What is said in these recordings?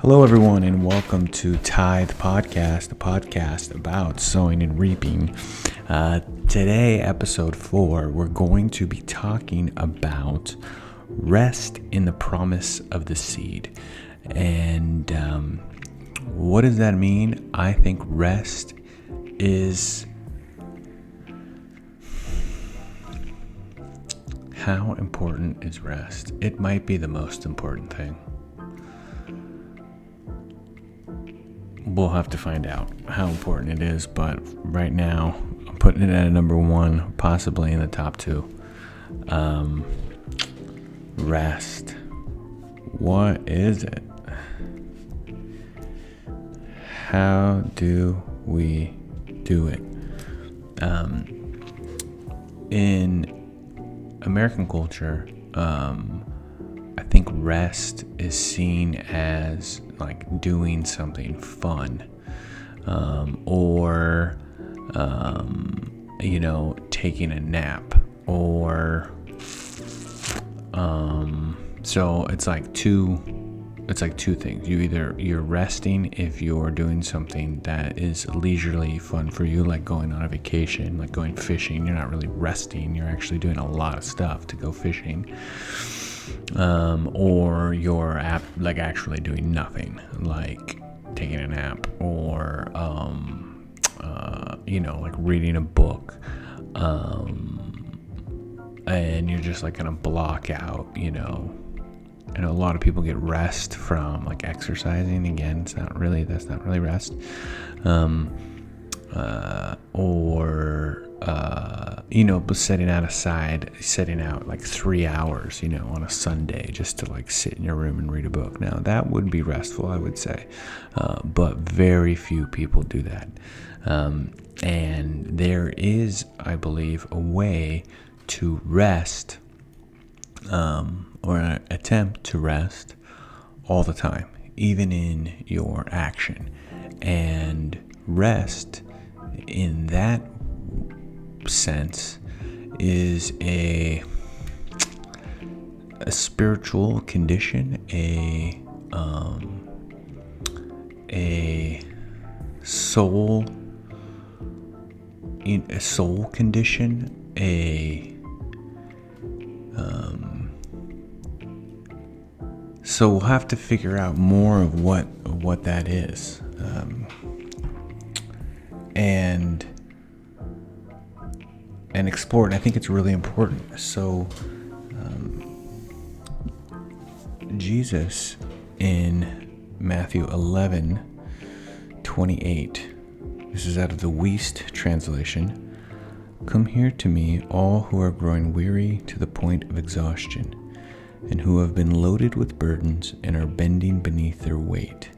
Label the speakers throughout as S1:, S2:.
S1: Hello, everyone, and welcome to Tithe Podcast, the podcast about sowing and reaping. Today, episode 4, we're going to be talking about rest in the promise of the seed. And what does that mean? I think rest is how important is rest? It might be the most important thing. We'll have to find out how important it is, but right now I'm putting it at number 1, possibly in the top 2. Rest. What is it? How do we do it? In American culture, I think rest is seen as like doing something fun, or taking a nap, or so it's like two things. You're resting if you're doing something that is leisurely fun for you, like going on a vacation, like going fishing. You're not really resting, you're actually doing a lot of stuff to go fishing. Or you're actually doing nothing, like taking a nap, or like reading a book, and you're just like gonna block out. I know a lot of people get rest from like exercising. Again, that's not really rest. But setting out like 3 hours, on a Sunday just to like sit in your room and read a book. Now that would be restful, I would say, but very few people do that. And there is, I believe, a way to rest, or attempt to rest all the time, even in your action. And rest in that sense is a spiritual condition, a soul condition, so we'll have to figure out more of what that is, and explore it. I think it's really important. So Jesus in Matthew 11:28, this is out of the Wuest translation: "Come here to me, all who are growing weary to the point of exhaustion, and who have been loaded with burdens and are bending beneath their weight.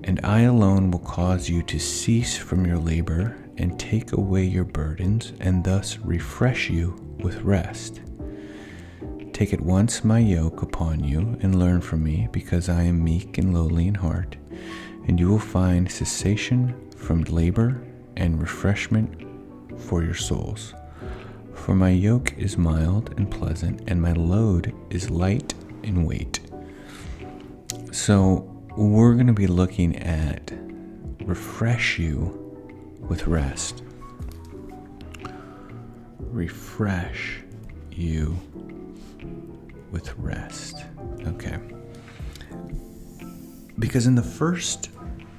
S1: And I alone will cause you to cease from your labor and take away your burdens, and thus refresh you with rest. Take at once my yoke upon you and learn from me, because I am meek and lowly in heart, and you will find cessation from labor and refreshment for your souls. For my yoke is mild and pleasant, and my load is light in weight." So we're going to be looking at refresh you with rest. Refresh you with rest. Okay. Because in the first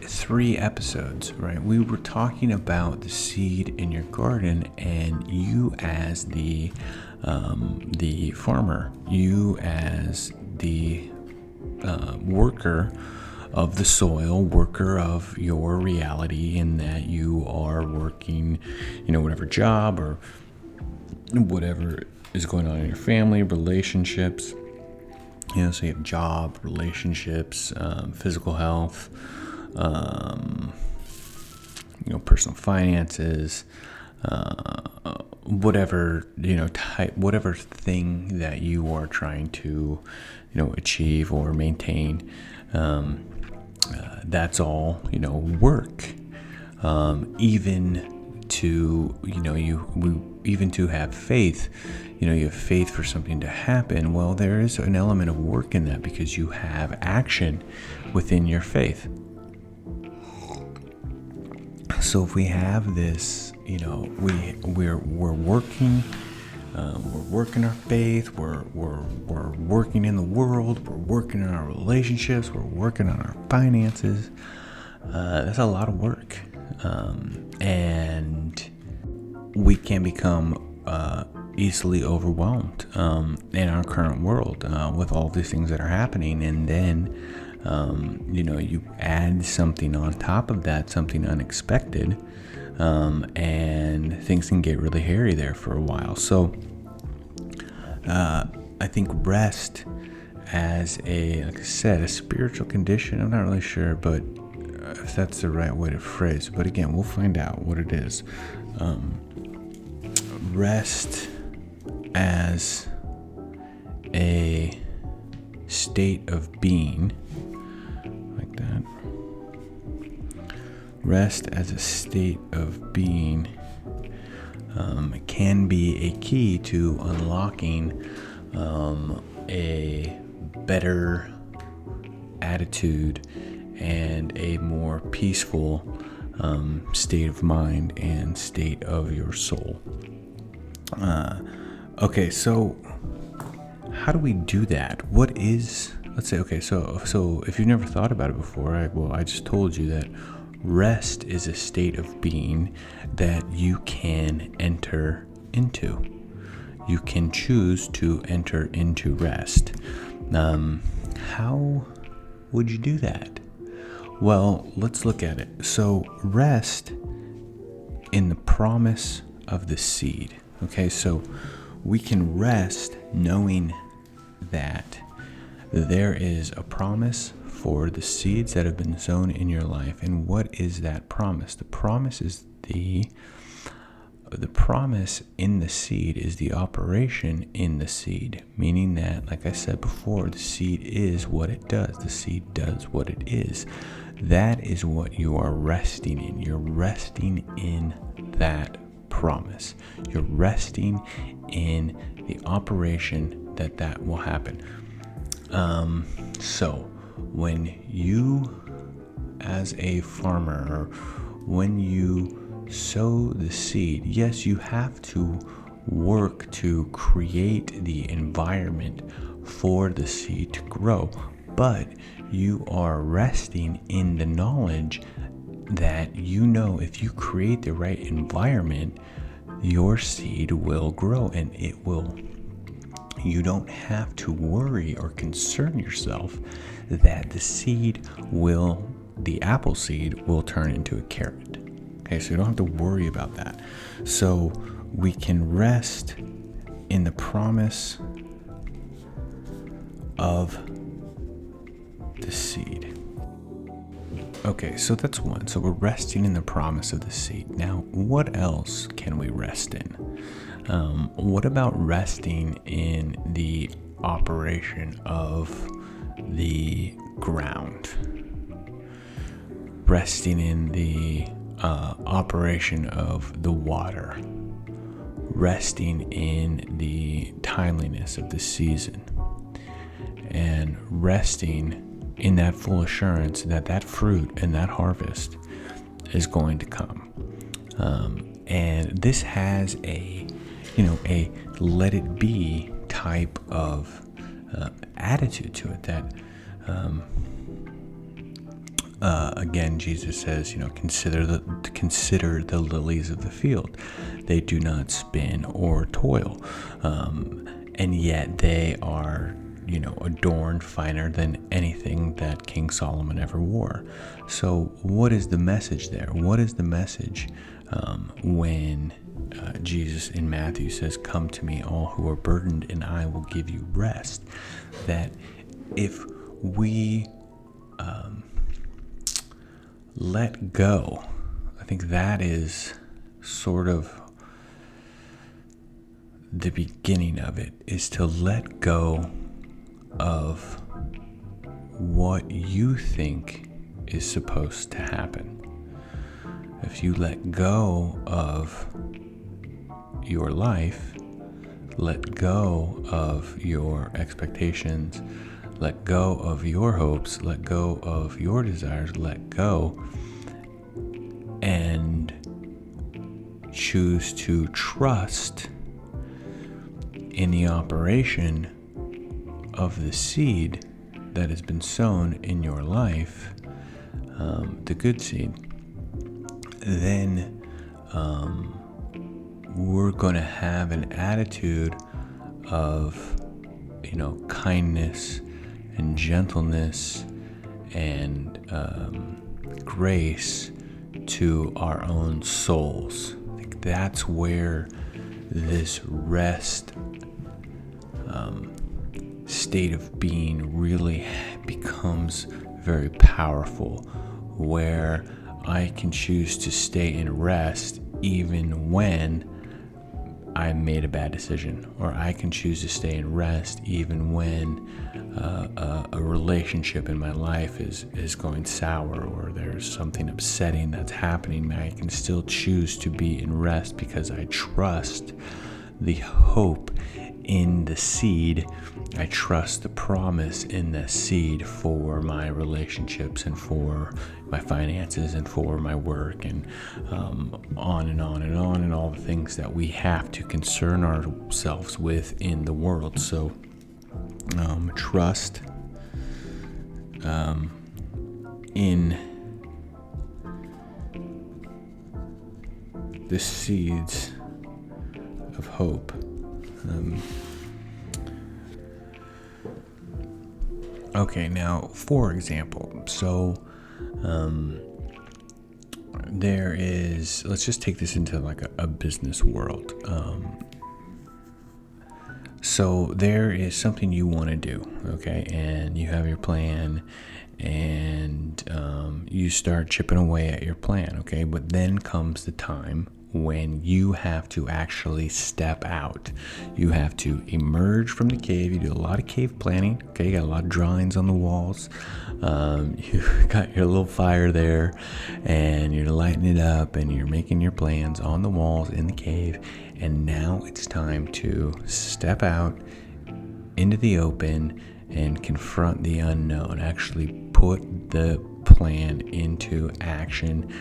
S1: 3 episodes, right, we were talking about the seed in your garden, and you as the farmer, you as the worker of the soil, worker of your reality, in that you are working, whatever job or whatever is going on in your family, relationships, so you have job, relationships, physical health, personal finances, whatever, whatever thing that you are trying to, achieve or maintain. That's all, work. Even to, even to have faith, you have faith for something to happen. Well, there is an element of work in that because you have action within your faith. So if we have this, we're working. We're working our faith. We're working in the world. We're working in our relationships. We're working on our finances. That's a lot of work, and we can become easily overwhelmed in our current world with all these things that are happening. And then, you add something on top of that, something unexpected, and things can get really hairy there for a while. So I think rest as like I said, a spiritual condition, I'm not really sure, but if that's the right way to phrase it. But again, we'll find out what it is. Rest as a state of being, like that. Rest as a state of being can be a key to unlocking a better attitude and a more peaceful state of mind and state of your soul. Okay, so how do we do that? What is, let's say, okay, so if you've never thought about it before, I just told you that rest is a state of being that you can enter into. You can choose to enter into rest. How would you do that? Well, let's look at it. So rest in the promise of the seed. Okay, so we can rest knowing that there is a promise for the seeds that have been sown in your life. And what is that promise? The promise is the promise in the seed is the operation in the seed, meaning that, like I said before, the seed is what it does. The seed does what it is. That is what you are resting in. You're resting in that promise. You're resting in the operation that will happen. So when you, as a farmer, or when you sow the seed, yes, you have to work to create the environment for the seed to grow, but you are resting in the knowledge that if you create the right environment, your seed will grow, and it will. You don't have to worry or concern yourself that the apple seed will turn into a carrot. Okay, so you don't have to worry about that. So we can rest in the promise of the seed. Okay, so that's one. So we're resting in the promise of the seed. Now, what else can we rest in? What about resting in the operation of the ground? Resting in the operation of the water. Resting in the timeliness of the season. And resting in that full assurance that fruit and that harvest is going to come. And this has a let it be type of attitude to it that, again, Jesus says, consider the lilies of the field. They do not spin or toil. And yet they are, adorned finer than anything that King Solomon ever wore. So what is the message there? What is the message when Jesus in Matthew says, "Come to me, all who are burdened, and I will give you rest"? That if we let go, I think that is sort of the beginning of it, is to let go of what you think is supposed to happen. if you let go of your life, let go of your expectations, let go of your hopes, let go of your desires, let go, and choose to trust in the operation of the seed that has been sown in your life, the good seed, then we're going to have an attitude of, kindness and gentleness and grace to our own souls. I think that's where this rest state of being really becomes very powerful, where I can choose to stay in rest even when I made a bad decision, or I can choose to stay in rest even when a relationship in my life is going sour, or there's something upsetting that's happening. I can still choose to be in rest because I trust the hope in the seed. I trust the promise in the seed for my relationships and for my finances and for my work, and on and on and on, and all the things that we have to concern ourselves with in the world. So trust in the seeds of hope. Okay, now, for example, so there is, let's just take this into like a business world. So there is something you want to do, okay, and you have your plan, and you start chipping away at your plan, okay, but then comes the time when you have to actually step out. You have to emerge from the cave. You do a lot of cave planning, okay, you got a lot of drawings on the walls, you got your little fire there, and you're lighting it up, and you're making your plans on the walls in the cave, and now it's time to step out into the open and confront the unknown, actually put the plan into action,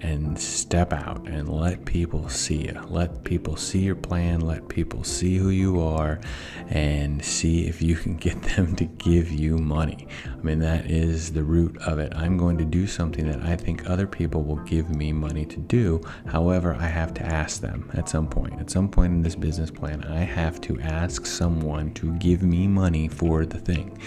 S1: and step out and let people see you. Let people see your plan. Let people see who you are, and see if you can get them to give you money. I mean, that is the root of it. I'm going to do something that I think other people will give me money to do. However, I have to ask them at some point. At some point in this business plan, I have to ask someone to give me money for the thing.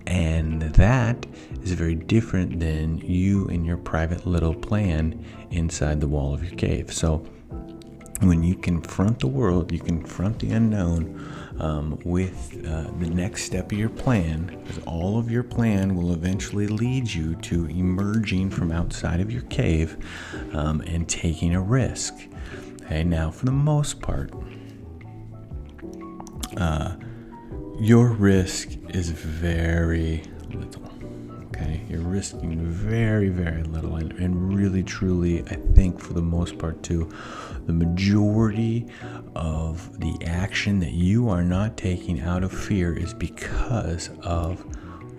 S1: And that is very different than you and your private little plan inside the wall of your cave. So when you confront the world, you confront the unknown with the next step of your plan, because all of your plan will eventually lead you to emerging from outside of your cave and taking a risk. Okay, now for the most part, your risk is very little. Okay, you're risking very, very little, and really, truly, I think for the most part too, the majority of the action that you are not taking out of fear is because of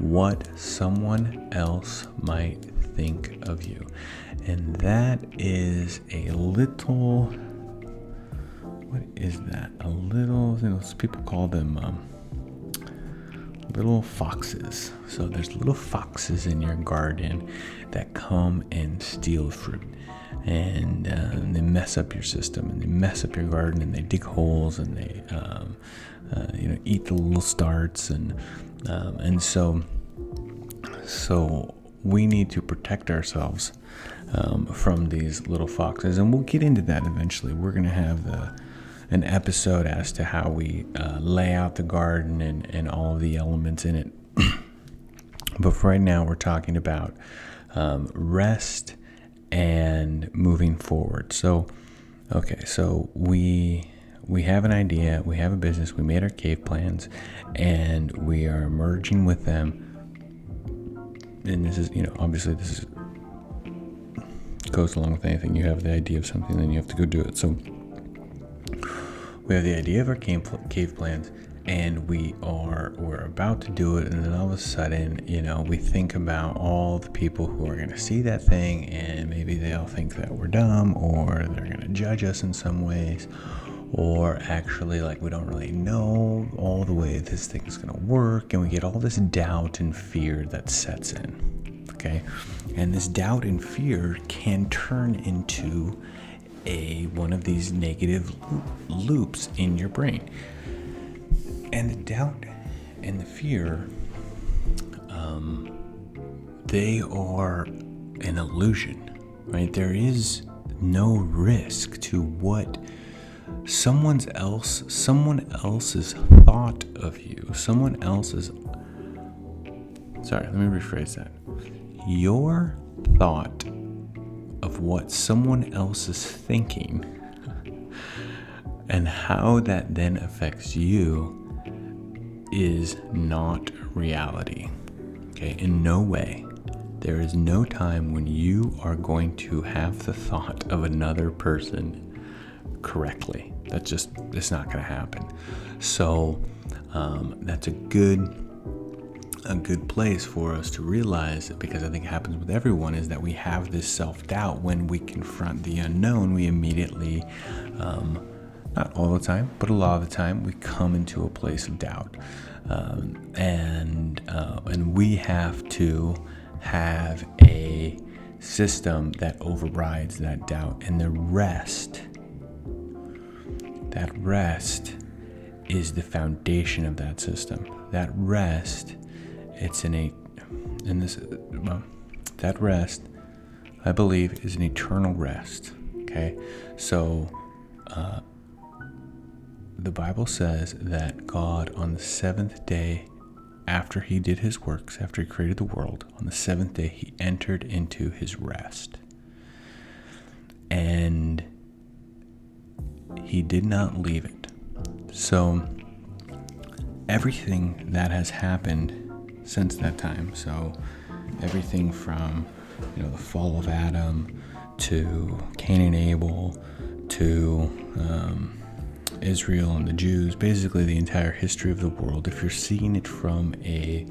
S1: what someone else might think of you. And that is a little, what is that? A little, people call them little foxes. So there's little foxes in your garden that come and steal fruit, and they mess up your system, and they mess up your garden, and they dig holes, and they eat the little starts, and so we need to protect ourselves from these little foxes, and we'll get into that eventually. We're going to have an episode as to how we lay out the garden and all of the elements in it. But for right now, we're talking about rest and moving forward. So, okay, so we have an idea, we have a business, we made our cave plans, and we are merging with them. And this is, obviously this is goes along with anything. You have the idea of something, then you have to go do it. So we have the idea of our cave plans, and we're about to do it, and then all of a sudden, we think about all the people who are going to see that thing, and maybe they'll think that we're dumb, or they're going to judge us in some ways, or actually, like, we don't really know all the way this thing is going to work, and we get all this doubt and fear that sets in, okay? And this doubt and fear can turn into one of these negative loops in your brain. And the doubt and the fear, they are an illusion, right? There is no risk to what someone else's thought of you, let me rephrase that. Your thought of what someone else is thinking and how that then affects you is not reality. Okay, in no way. There is no time when you are going to have the thought of another person correctly. It's not going to happen. So that's a good place for us to realize, because I think it happens with everyone, is that we have this self-doubt. When we confront the unknown, we immediately, not all the time, but a lot of the time, we come into a place of doubt. And we have to have a system that overrides that doubt. And that rest is the foundation of that system. That rest, that rest, I believe, is an eternal rest. Okay, so the Bible says that God, on the seventh day, after he did his works, after he created the world, on the seventh day he entered into his rest, and he did not leave it. So everything that has happened since that time, so everything from the fall of Adam to Cain and Abel to Israel and the Jews, basically the entire history of the world, if you're seeing it from a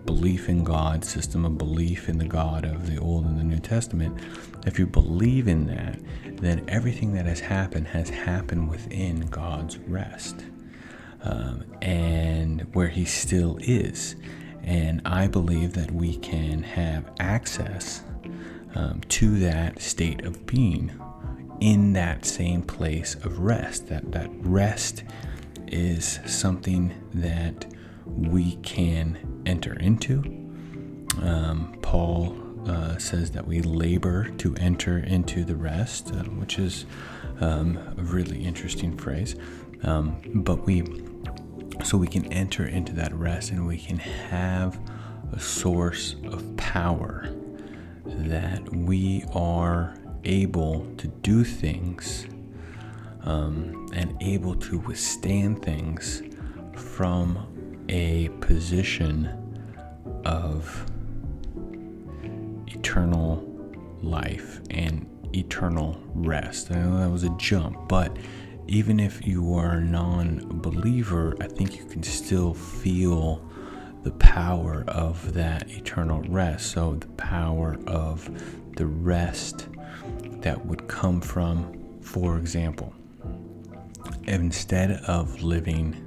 S1: belief in God system, a belief in the God of the Old and the New Testament, if you believe in that, then everything that has happened within God's rest, and where he still is. And I believe that we can have access to that state of being in that same place of rest. That rest is something that we can enter into. Paul says that we labor to enter into the rest, which is a really interesting phrase. But we can enter into that rest, and we can have a source of power that we are able to do things and able to withstand things from a position of eternal life and eternal rest. I know that was a jump, but even if you are a non-believer, I think you can still feel the power of that eternal rest. So the power of the rest that would come from, for example, instead of living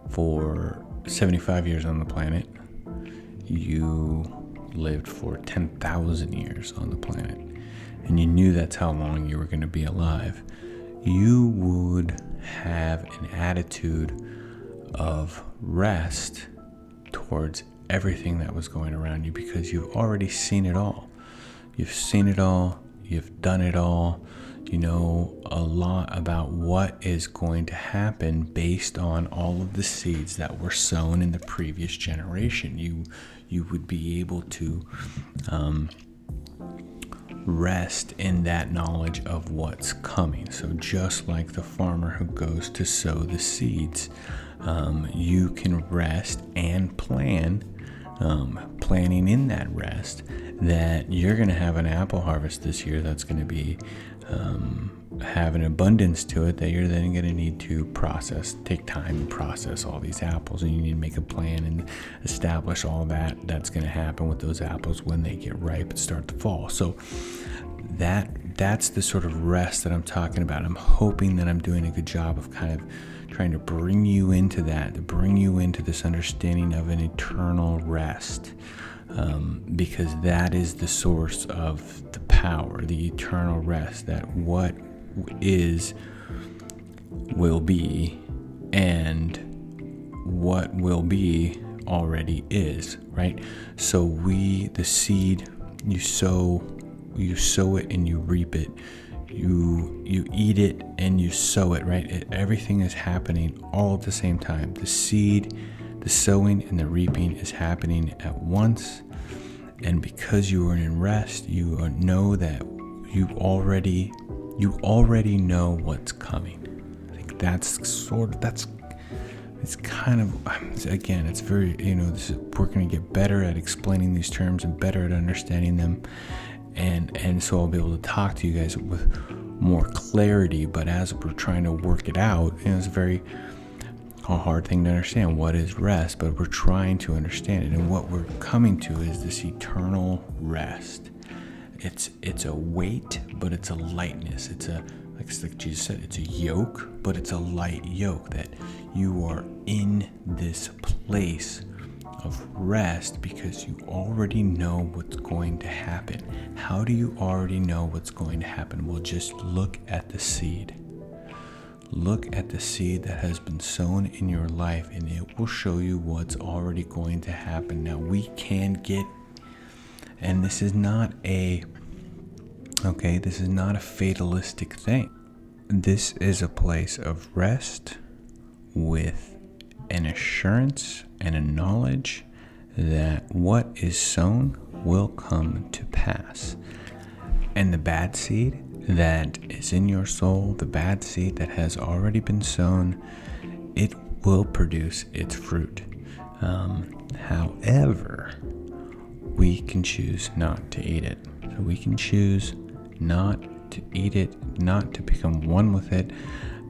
S1: for 75 years on the planet, you lived for 10,000 years on the planet, and you knew that's how long you were going to be alive, you would have an attitude of rest towards everything that was going around you, because you've already seen it all. You've seen it all. You've done it all. You know a lot about what is going to happen based on all of the seeds that were sown in the previous generation. You would be able to rest in that knowledge of what's coming. So just like the farmer who goes to sow the seeds, you can rest and plan planning in that rest that you're going to have an apple harvest this year that's going to be have an abundance to it, that you're then going to need to take time and process all these apples, and you need to make a plan and establish all that's going to happen with those apples when they get ripe and start to fall. So that's the sort of rest that I'm talking about. I'm hoping that I'm doing a good job of kind of trying to bring you into that, to bring you into this understanding of an eternal rest, because that is the source of the power, the eternal rest, that what is will be, and what will be already is, right? So the seed, you sow it and you reap it. You eat it and you sow it, right? Everything is happening all at the same time. The seed, the sowing, and the reaping is happening at once. And because you are in rest, you know that you already know what's coming. I think it's kind of, again, it's very, we're going to get better at explaining these terms and better at understanding them. And so I'll be able to talk to you guys with more clarity. But as we're trying to work it out, it's a hard thing to understand. What is rest? But we're trying to understand it. And what we're coming to is this eternal rest. It's a weight, but it's a lightness. It's like Jesus said, it's a yoke, but it's a light yoke, that you are in this place of rest because you already know what's going to happen. How do you already know what's going to happen? Well, just look at the seed. Look at the seed that has been sown in your life, and it will show you what's already going to happen. Now, we can get, and this is not a fatalistic thing. This is a place of rest with an assurance and a knowledge that what is sown will come to pass. And the bad seed that is in your soul, the bad seed that has already been sown, it will produce its fruit. However, we can choose not to eat it. So we can choose not to eat it, not to become one with it.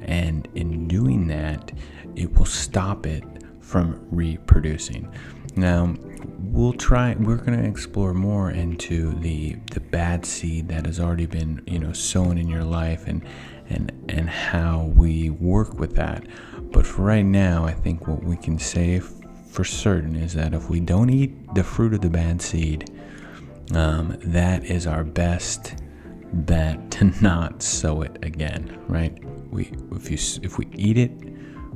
S1: And in doing that, it will stop it from reproducing. Now, we're going to explore more into the bad seed that has already been, sown in your life, and how we work with that. But for right now, I think what we can say for certain is that if we don't eat the fruit of the bad seed, that is our best bet to not sow it again, right? If we eat it,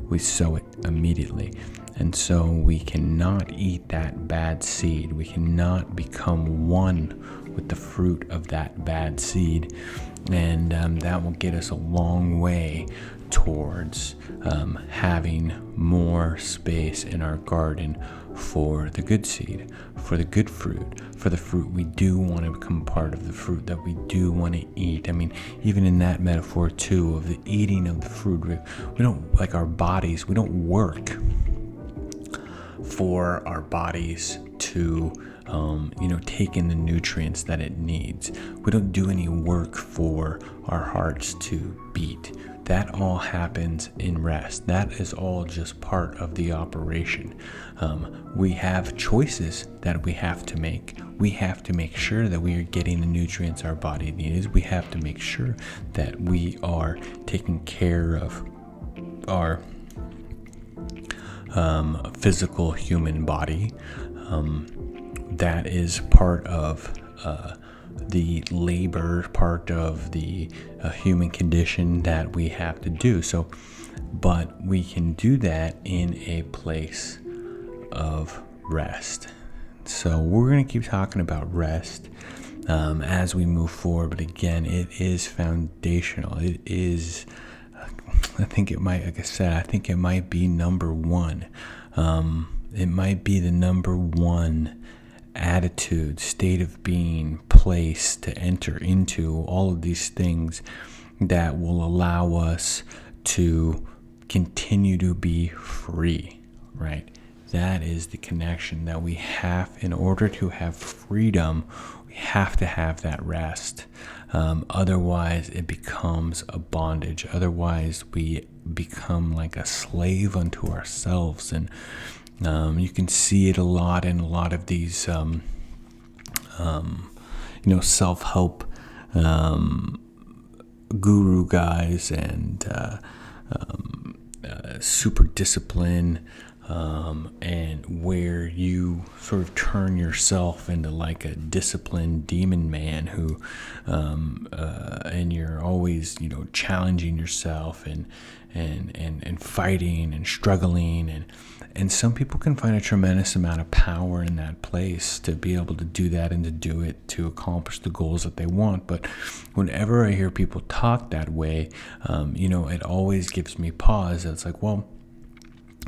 S1: we sow it immediately. And so we cannot eat that bad seed. We cannot become one with the fruit of that bad seed. And that will get us a long way towards having more space in our garden for the good seed, for the good fruit, for the fruit we do want to become part of, the fruit that we do want to eat. I mean, even in that metaphor too of the eating of the fruit, we don't, like our bodies, we don't work for our bodies to take in the nutrients that it needs. We don't do any work for our hearts to beat. That all happens in rest. That is all just part of the operation. We have choices that we have to make. We have to make sure that we are getting the nutrients our body needs. We have to make sure that we are taking care of our physical human body. That is part of the labor, part of the human condition that we have to do. So, but we can do that in a place of rest. So we're going to keep talking about rest as we move forward. But again, it is foundational. It is, I think it might be number one. It might be the number one attitude, state of being, place to enter into, all of these things that will allow us to continue to be free, right? that is the connection that we have. In order to have freedom, we have to have that rest. Otherwise, it becomes a bondage. Otherwise, we become like a slave unto ourselves. And you can see it a lot in a lot of these, self-help guru guys and super discipline, and where you sort of turn yourself into like a disciplined demon man who, and you're always, challenging yourself and fighting and struggling, and some people can find a tremendous amount of power in that place to be able to do that and to do it to accomplish the goals that they want. But whenever I hear people talk that way, it always gives me pause. It's like, well,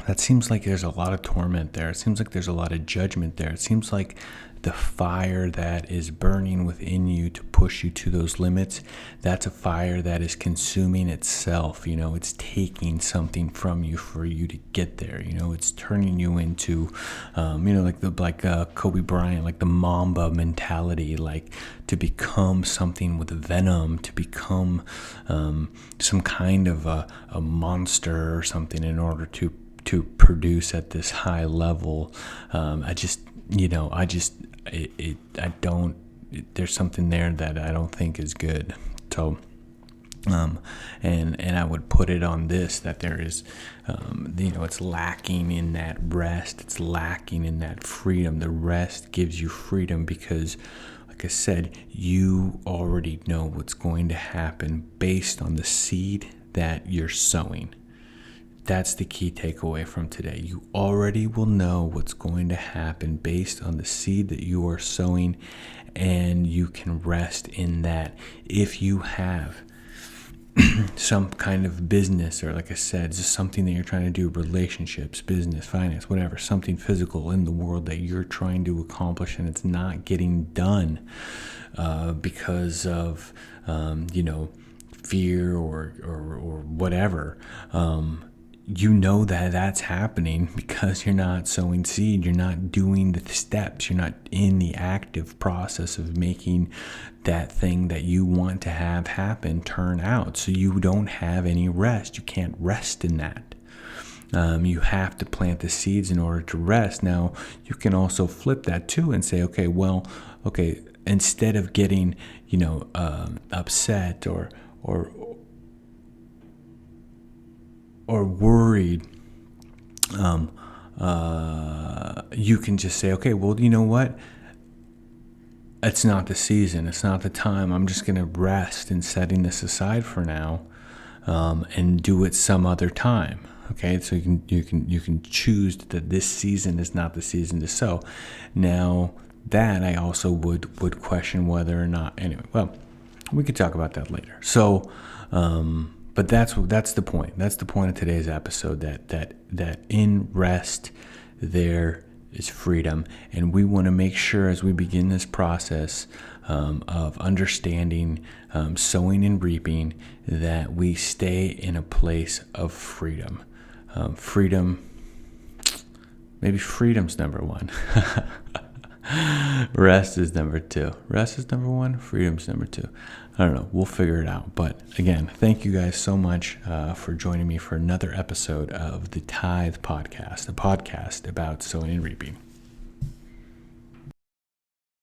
S1: that seems like there's a lot of torment there. It seems like there's a lot of judgment there. It seems like the fire that is burning within you to push you to those limits, that's a fire that is consuming itself. It's taking something from you for you to get there. It's turning you into, like Kobe Bryant, like the Mamba mentality, like to become something with venom, to become some kind of a monster or something in order to produce at this high level. There's something there that I don't think is good. So, and I would put it on this, that there is, it's lacking in that rest. It's lacking in that freedom. The rest gives you freedom because, like I said, you already know what's going to happen based on the seed that you're sowing. That's the key takeaway from today. You already will know what's going to happen based on the seed that you are sowing, and you can rest in that. If you have some kind of business, or like I said, just something that you're trying to do, relationships, business, finance, whatever, something physical in the world that you're trying to accomplish and it's not getting done because of, fear or whatever, that's happening because you're not sowing seed. You're not doing the steps. You're not in the active process of making that thing that you want to have happen turn out. So you don't have any rest. You can't rest in that. You have to plant the seeds in order to rest. Now, you can also flip that too and say, okay, instead of getting, upset or worried, you can just say, okay, well, you know what? It's not the season. It's not the time. I'm just going to rest in setting this aside for now, and do it some other time. Okay, so you can choose that this season is not the season to sow. Now, that I also would question whether or not. Anyway, well, we could talk about that later. So, but that's the point. That's the point of today's episode. That in rest there is freedom, and we want to make sure as we begin this process of understanding sowing and reaping that we stay in a place of freedom. Maybe freedom's number one. Rest is number two. Rest is number one. Freedom's number two. I don't know. We'll figure it out. But again, thank you guys so much for joining me for another episode of the Tithe Podcast, a podcast about sowing and reaping.